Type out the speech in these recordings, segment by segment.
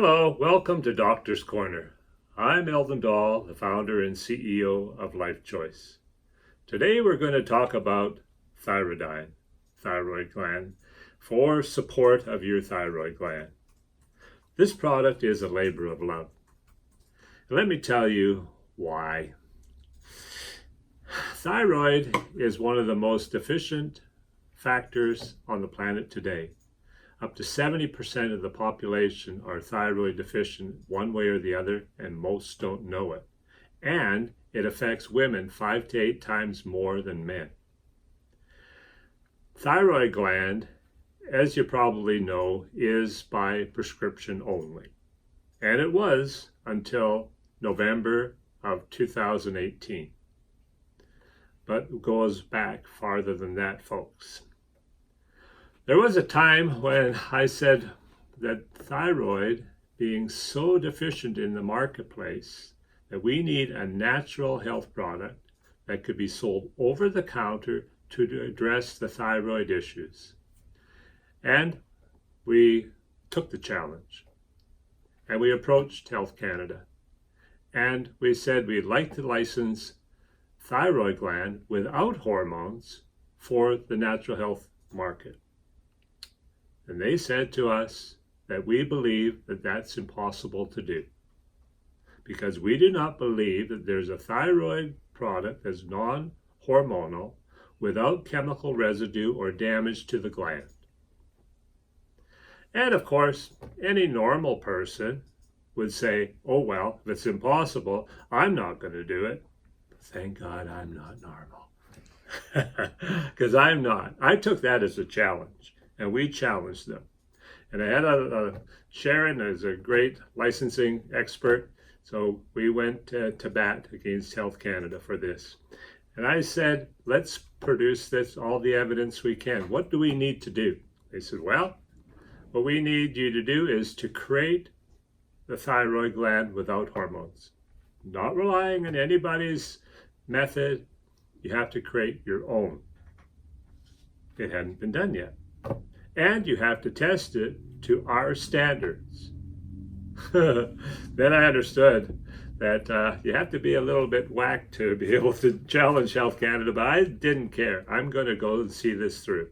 Hello, welcome to Doctor's Corner. I'm Eldon Dahl, the founder and CEO of Life Choice. Today we're going to talk about Thyrodine, thyroid gland, for support of your thyroid gland. This product is a labor of love. And let me tell you why. Thyroid is one of the most deficient factors on the planet today. Up to 70% of the population are thyroid deficient one way or the other, and most don't know it. And it affects women 5 to 8 times more than men. Thyroid gland, as you probably know, is by prescription only. And it was until November of 2018. But it goes back farther than that, folks. There was a time when I said that thyroid being so deficient in the marketplace that we need a natural health product that could be sold over the counter to address the thyroid issues. And we took the challenge and we approached Health Canada and we said we'd like to license thyroid gland without hormones for the natural health market. And they said to us that we believe that that's impossible to do because we do not believe that there's a thyroid product that's non-hormonal without chemical residue or damage to the gland. And of course, any normal person would say, oh, well, if it's impossible, I'm not going to do it. Thank God I'm not normal because I'm not. I took that as a challenge. And we challenged them. And I had Sharon as a great licensing expert. So we went to bat against Health Canada for this. And I said, let's produce this, all the evidence we can. What do we need to do? They said, well, what we need you to do is to create the thyroid gland without hormones. Not relying on anybody's method. You have to create your own. It hadn't been done yet. And you have to test it to our standards. Then I understood that you have to be a little bit whacked to be able to challenge Health Canada, but I didn't care. I'm going to go and see this through.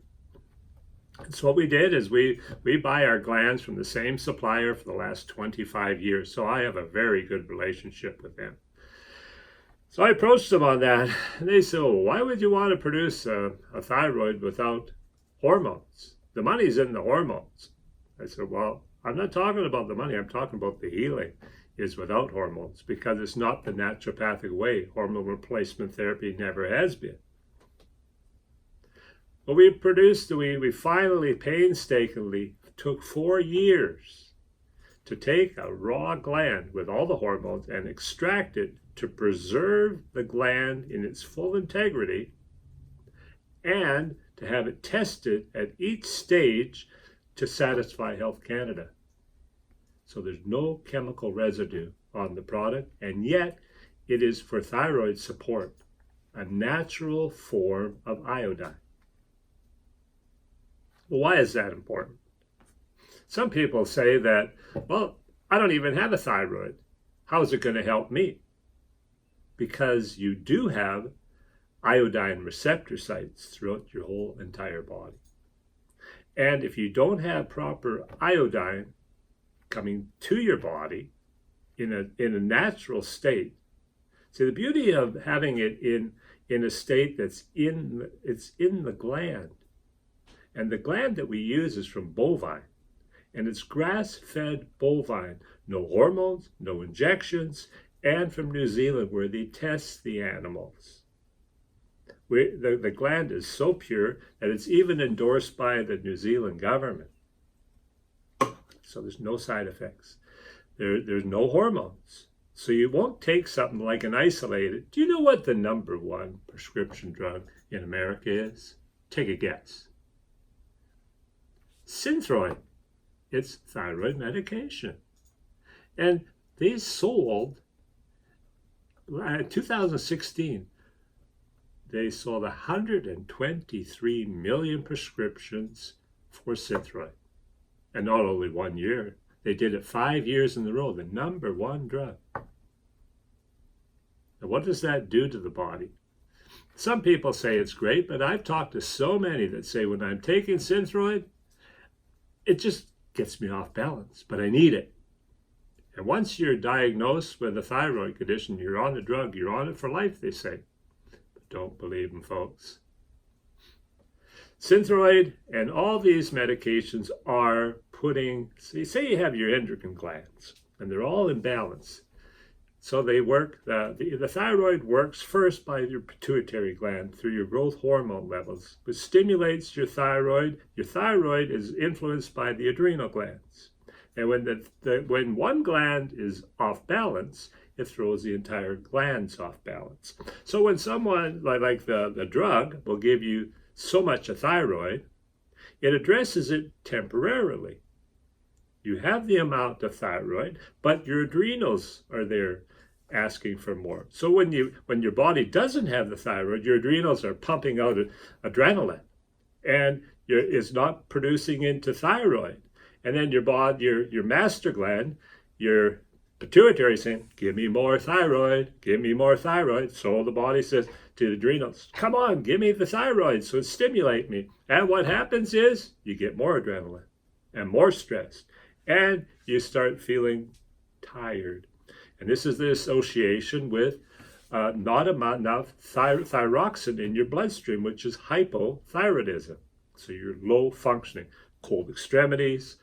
And so what we did is we buy our glands from the same supplier for the last 25 years. So I have a very good relationship with them. So I approached them on that. And they said, well, why would you want to produce a thyroid without hormones? The money's in the hormones. I said, well, I'm not talking about the money. I'm talking about the healing is without hormones because it's not the naturopathic way. Hormone replacement therapy never has been. What we produced, we finally painstakingly took 4 years to take a raw gland with all the hormones and extract it to preserve the gland in its full integrity and to have it tested at each stage to satisfy Health Canada. So there's no chemical residue on the product, and yet it is for thyroid support, a natural form of iodine. Well, why is that important? Some people say that, well, I don't even have a thyroid. How is it going to help me? Because you do have iodine receptor sites throughout your whole entire body. And if you don't have proper iodine coming to your body in a natural state, see the beauty of having it in a state that's in the gland. And the gland that we use is from bovine. And it's grass-fed bovine, no hormones, no injections, and from New Zealand where they test the animals. The gland is so pure that it's even endorsed by the New Zealand government. So there's no side effects. There's no hormones. So you won't take something like an isolated. Do you know what the #1 prescription drug in America is? Take a guess. Synthroid. It's thyroid medication. And they sold, in 2016, they sold 123 million prescriptions for Synthroid. And not only 1 year, They did it 5 years in a row, the #1 drug. And what does that do to the body? Some people say it's great, but I've talked to so many that say when I'm taking Synthroid, it just gets me off balance, but I need it. And once you're diagnosed with a thyroid condition, you're on the drug, you're on it for life, they say. But don't believe them, folks. Synthroid and all these medications are putting, say you have your endocrine glands, and they're all in balance. So they work, the thyroid works first by your pituitary gland through your growth hormone levels, which stimulates your thyroid. Your thyroid is influenced by the adrenal glands. And when one gland is off balance, it throws the entire glands off balance. So when someone, like the drug, will give you so much of thyroid, it addresses it temporarily. You have the amount of thyroid, but your adrenals are there asking for more. So when your body doesn't have the thyroid, your adrenals are pumping out adrenaline, and it's not producing into thyroid. And then your master gland, your pituitary, is saying, "Give me more thyroid, give me more thyroid." So the body says to the adrenals, "Come on, give me the thyroid, so stimulate me." And what happens is you get more adrenaline and more stress, and you start feeling tired. And this is the association with not enough thyroxine in your bloodstream, which is hypothyroidism. So you're low functioning, cold extremities,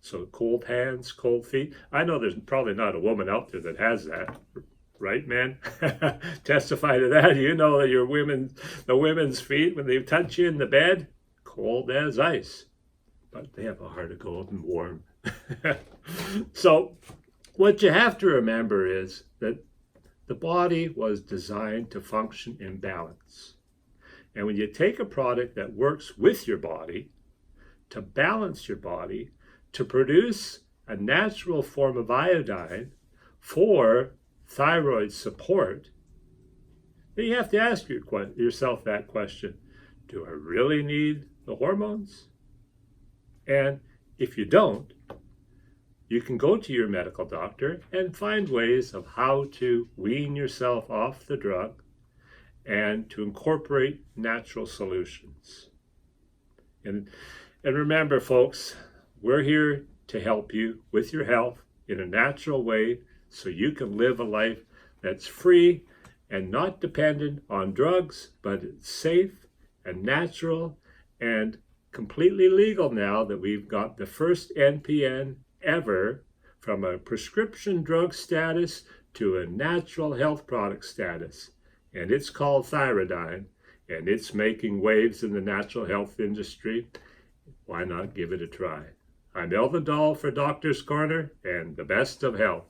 so cold hands, cold feet. I know there's probably not a woman out there that has that, right, man? Testify to that. You know that the women's feet, when they touch you in the bed, cold as ice, but they have a heart of gold and warm. So what you have to remember is that the body was designed to function in balance. And when you take a product that works with your body to balance your body, to produce a natural form of iodine for thyroid support, then you have to ask yourself that question: do I really need the hormones? And if you don't, you can go to your medical doctor and find ways of how to wean yourself off the drug and to incorporate natural solutions. And remember, folks, we're here to help you with your health in a natural way so you can live a life that's free and not dependent on drugs, but it's safe and natural and completely legal now that we've got the first NPN ever from a prescription drug status to a natural health product status. And it's called Thyrodine, and it's making waves in the natural health industry. Why not give it a try? I'm Eldon Dahl for Doctor's Corner, and the best of health.